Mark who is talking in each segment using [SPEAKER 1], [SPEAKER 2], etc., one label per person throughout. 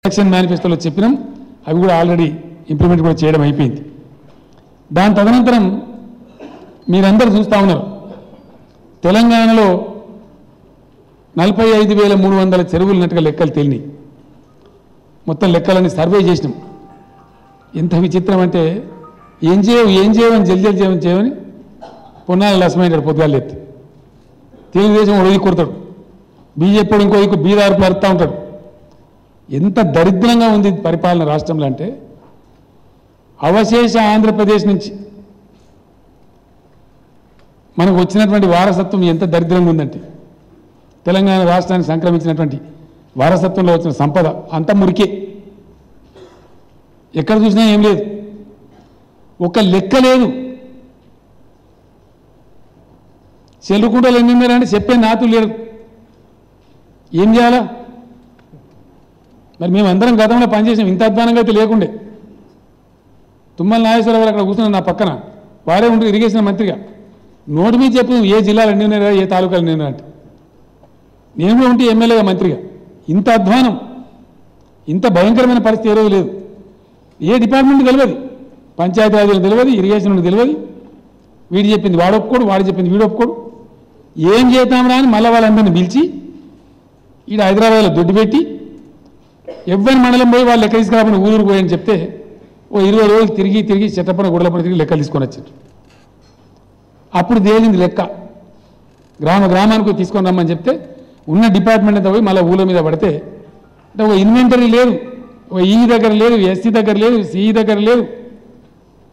[SPEAKER 1] Election మేనిఫెస్టోలో చెప్పినాం అవి కూడా ఆల్రెడీ ఇంప్లిమెంట్ కూడా చేయడం అయిపోయింది. దాని తదనంతరం మీరందరూ చూస్తూ ఉన్నారు తెలంగాణలో 45,300 చెరువులు ఉన్నట్టుగా లెక్కలు తేలినాయి. మొత్తం లెక్కలన్నీ సర్వే చేసినాం. ఎంత విచిత్రం అంటే ఏం చేయమని జల్జల్ చేయమని పొన్నాల లక్ష్మయ్య పొద్దుగాలు ఎత్తి తెలుగుదేశం ఒడిగి కొడతాడు, బీజేపీ ఇంకో బీదార్పులు అరుస్తూ ఉంటాడు. ఎంత దరిద్రంగా ఉంది పరిపాలన రాష్ట్రంలో అంటే అవశేష ఆంధ్రప్రదేశ్ నుంచి మనకు వచ్చినటువంటి వారసత్వం ఎంత దరిద్రంగా ఉందంటే తెలంగాణ రాష్ట్రానికి సంక్రమించినటువంటి వారసత్వంలో వచ్చిన సంపద అంత మురికే, ఎక్కడ చూసినా ఏం లేదు, ఒక లెక్క లేదు. చెల్లుకుంటలు ఎన్ని ఉన్నారంటే చెప్పే నాతులు లేరు. ఏం చేయాలా మరి? మేమందరం గతంలో పనిచేసాం, ఇంత అధ్వానంగా అయితే లేకుండే. తుమ్మల నాగేశ్వరరావు అక్కడ కూర్చున్నారు నా పక్కన, వారే ఉంటే ఇరిగేషన్ మంత్రిగా నోటి మీద చెప్పు ఏ జిల్లాలు ఎన్ని ఉన్నారా ఏ తాలూకాలు ఎన్ని అంటే, నేను కూడా ఉంటే ఎమ్మెల్యేగా మంత్రిగా. ఇంత అధ్వానం ఇంత భయంకరమైన పరిస్థితి ఏ రోజు లేదు. ఏ డిపార్ట్మెంట్ తెలియదు, పంచాయతీరాజ్యం తెలియదు, ఇరిగేషన్ తెలియదు. వీడు చెప్పింది వాడు ఒప్పుకోడు, వాడు చెప్పింది వీడు ఒప్పుకోడు. ఏం చేద్దాంరా అని మళ్ళీ వాళ్ళందరినీ పిలిచి ఈడ హైదరాబాద్లో దొడ్డు పెట్టి ఎవరి మండలం పోయి వాళ్ళు లెక్క తీసుకురాబని ఊరు పోయని చెప్తే ఓ 20 రోజులు తిరిగి చెట్టపన గుడలపన తిరిగి లెక్కలు తీసుకొని వచ్చారు. అప్పుడు తేలింది లెక్క. గ్రామానికి తీసుకొని రమ్మని చెప్తే ఉన్న డిపార్ట్మెంట్ అంతా పోయి మళ్ళీ ఊళ్ళ మీద పడితే అంటే ఓ ఇన్వెంటరీ లేదు, ఓ ఈ దగ్గర లేదు, ఎస్సీ దగ్గర లేదు, సిఈ దగ్గర లేదు,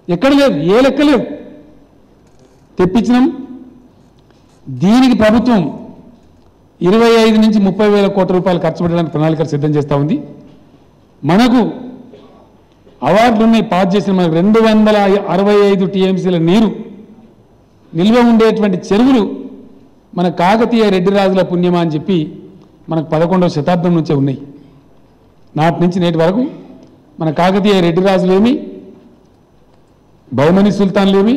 [SPEAKER 1] ఎక్కడ లేదు, ఏ లెక్క లేదు. తెప్పించినాం. దీనికి ప్రభుత్వం 25 నుంచి 30,000 కోట్ల రూపాయలు ఖర్చు పెట్టడానికి ప్రణాళికలు సిద్ధం చేస్తూ ఉంది. మనకు అవార్డులు ఉన్నాయి, పాస్ చేసిన మనకు 265 టీఎంసీల నీరు నిల్వ ఉండేటువంటి చెరువులు మన కాకతీయ రెడ్డి రాజుల పుణ్యమా అని చెప్పి మనకు 11వ శతాబ్దం నుంచే ఉన్నాయి. నాటి నుంచి నేటి వరకు మన కాకతీయ రెడ్డి రాజులేమి, బహుమని సుల్తాన్లేమి,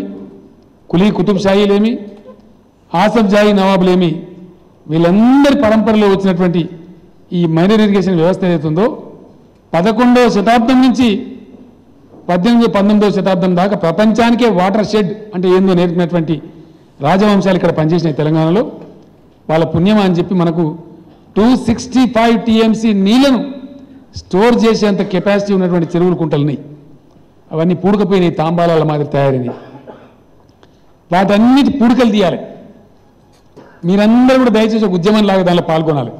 [SPEAKER 1] కులీ కుతుబ్ షాహీలేమి, ఆసఫ్ జాహీ నవాబులేమి, వీళ్ళందరి పరంపరలో వచ్చినటువంటి ఈ మైనర్ ఇరిగేషన్ వ్యవస్థ ఏదైతుందో 11వ శతాబ్దం నుంచి 18వ 19వ శతాబ్దం దాకా ప్రపంచానికే వాటర్ షెడ్ అంటే ఏందో నేర్పినటువంటి రాజవంశాలు ఇక్కడ పనిచేసినాయి తెలంగాణలో. వాళ్ళ పుణ్యమా అని చెప్పి మనకు 265 టీఎంసీ నీళ్లను స్టోర్ చేసేంత కెపాసిటీ ఉన్నటువంటి చెరువులు కుంటలున్నాయి. అవన్నీ పూడకపోయినాయి, తాంబాలాల మాదిరి తయారైనాయి. వాటన్నిటి పూడికలు తీయాలి. మీరందరూ కూడా దయచేసి ఒక ఉద్యమం లాగా దానిలో పాల్గొనాలి.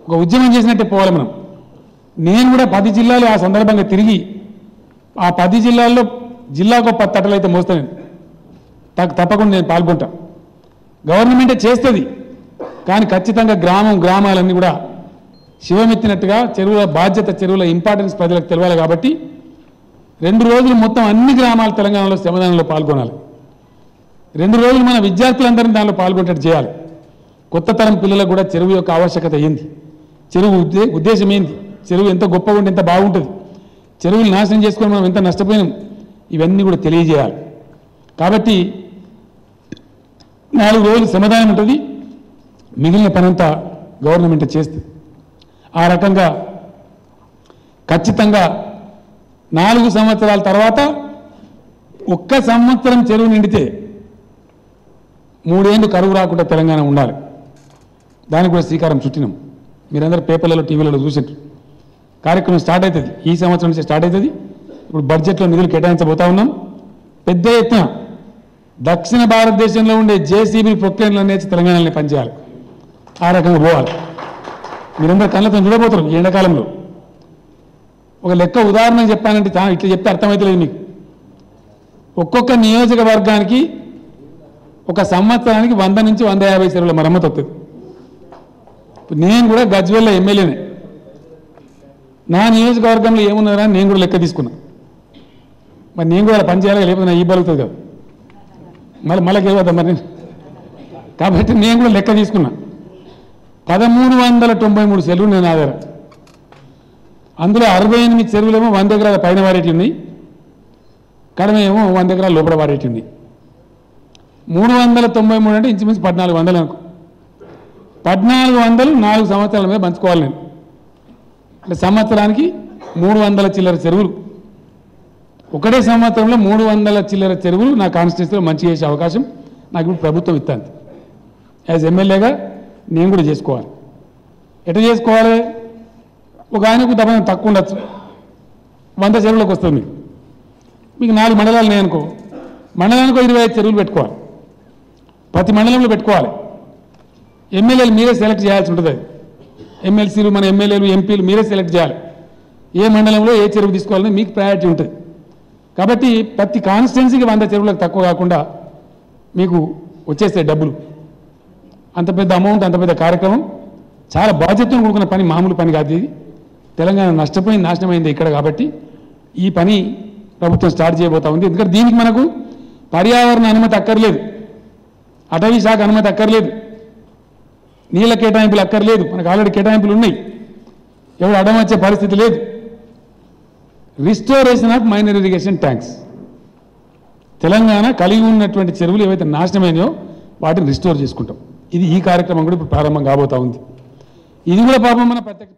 [SPEAKER 1] ఒక ఉద్యమం చేసినట్టే పోవాలి మనం. నేను కూడా 10 జిల్లాలు ఆ సందర్భంగా తిరిగి ఆ 10 జిల్లాల్లో జిల్లాకు 10 తట్టలు అయితే మోస్తాను. తప్పకుండా నేను పాల్గొంటా. గవర్నమెంటే చేస్తుంది, కానీ ఖచ్చితంగా గ్రామాలన్నీ కూడా శివమెత్తినట్టుగా చెరువుల బాధ్యత, చెరువుల ఇంపార్టెన్స్ ప్రజలకు తెలవాలి. కాబట్టి 2 రోజులు మొత్తం అన్ని గ్రామాలు తెలంగాణలో శ్రమదానంలో పాల్గొనాలి. 2 రోజులు మన విద్యార్థులందరినీ దానిలో పాల్గొనేటట్టు చేయాలి. కొత్త తరం పిల్లలకు కూడా చెరువు యొక్క ఆవశ్యకత ఏంది, చెరువు ఉద్దేశం ఏంది, చెరువు ఎంత గొప్పగా ఉంటే ఎంత బాగుంటుంది, చెరువులు నాశనం చేసుకొని మనం ఎంత నష్టపోయినాం, ఇవన్నీ కూడా తెలియజేయాలి. కాబట్టి 4 రోజులు శ్రమదానం ఉంటుంది, మిగిలిన పనంతా గవర్నమెంట్ చేస్తుంది. ఆ రకంగా ఖచ్చితంగా 4 సంవత్సరాల తర్వాత 1 సంవత్సరం చెరువు నిండితే 3 ఏళ్ళు కరువు రాకుండా తెలంగాణ ఉండాలి. దానికి కూడా శ్రీకారం చుట్టినాం. మీరందరూ పేపర్లలో టీవీలలో చూసారు. కార్యక్రమం స్టార్ట్ అవుతుంది, ఈ సంవత్సరం నుంచి స్టార్ట్ అవుతుంది. ఇప్పుడు బడ్జెట్లో నిధులు కేటాయించబోతా ఉన్నాం. పెద్ద ఎత్తున దక్షిణ భారతదేశంలో ఉండే జేసీబీ ప్రొక్లైన్లు అనేది తెలంగాణలో పనిచేయాలి. ఆ రకంగా పోవాలి. మీరందరూ కళ్ళతో చూడబోతారు ఈ ఎండాకాలంలో. ఒక లెక్క ఉదాహరణ చెప్పానంటే ఇట్లా చెప్తే అర్థమవుతలేదు మీకు. ఒక్కొక్క నియోజకవర్గానికి ఒక సంవత్సరానికి 100 నుంచి 150 చెరువుల మరమ్మతు వస్తుంది. నేను కూడా గజ్వేల్ ఎమ్మెల్యేనే. నా నియోజకవర్గంలో ఏమున్నారా నేను కూడా లెక్క తీసుకున్నా. మరి నేను కూడా పని చేయాలి, లేకపోతే నా ఈ బలుగుతుంది కదా, మళ్ళీ గెలవద్దా మరి. కాబట్టి నేను కూడా లెక్క తీసుకున్నా. 1393 చెరువులు నేను ఆధారం. అందులో 68 చెరువులేమో 100 ఎకరాల పైన వారేటి ఉన్నాయి, కడమ ఏమో 100 ఎకరాల లోపల వారేటి ఉన్నాయి. 393 అంటే ఇంచుమించు 1400 అనుకో. 1400 4 సంవత్సరాల మీద పంచుకోవాలి. నేను అంటే సంవత్సరానికి 300 చిల్లర చెరువులు, ఒకటే సంవత్సరంలో 300 చిల్లర చెరువులు నా కాన్స్టిట్యూన్సీలో మంచి చేసే అవకాశం నాకు ఇప్పుడు ప్రభుత్వం ఇస్తుంది. యాజ్ ఎమ్మెల్యేగా నేను కూడా చేసుకోవాలి. ఎట్లా చేసుకోవాలి? ఒక ఆయనకు దబాయి తక్కువ ఉండొచ్చు, 100 చెరువులకు వస్తుంది. మీకు 4 మండలాలు నేను అనుకో, మండలానికి 25 చెరువులు పెట్టుకోవాలి, ప్రతి మండలంలో పెట్టుకోవాలి. ఎమ్మెల్యేలు మీరే సెలెక్ట్ చేయాల్సి ఉంటుంది. ఎమ్మెల్సీలు, మన ఎమ్మెల్యేలు, ఎంపీలు మీరే సెలెక్ట్ చేయాలి. ఏ మండలంలో ఏ చెరువు తీసుకోవాలని మీకు ప్రయారిటీ ఉంటుంది. కాబట్టి ప్రతి కాన్స్టిట్యున్సీకి 100 చెరువులకు తక్కువ కాకుండా మీకు వచ్చేస్తాయి డబ్బులు. అంత పెద్ద అమౌంట్, అంత పెద్ద కార్యక్రమం, చాలా బాధ్యతతో కూడుకున్న పని, మామూలు పని కాదు ఇది. తెలంగాణ నష్టపోయింది, నాశనమైంది ఇక్కడ. కాబట్టి ఈ పని ప్రభుత్వం స్టార్ట్ చేయబోతా ఉంది. ఎందుకంటే దీనికి మనకు పర్యావరణ అనుమతి అక్కర్లేదు, అటవీ శాఖ అనుమతి అక్కర్లేదు, నీళ్ళ కేటాయింపులు అక్కర్లేదు. మనకు ఆల్రెడీ కేటాయింపులు ఉన్నాయి, ఎవరు అడ్డం వచ్చే పరిస్థితి లేదు. Restoration of minor irrigation tanks. Telangana కలిగి ఉన్నటువంటి చెరువులు ఏవైతే నాశనమైనాయో వాటిని రిస్టోర్ చేసుకుంటాం. ఇది ఈ కార్యక్రమం కూడా ఇప్పుడు ప్రారంభం కాబోతా ఉంది. ఇది కూడా పాపం మన ప్రత్యక్ష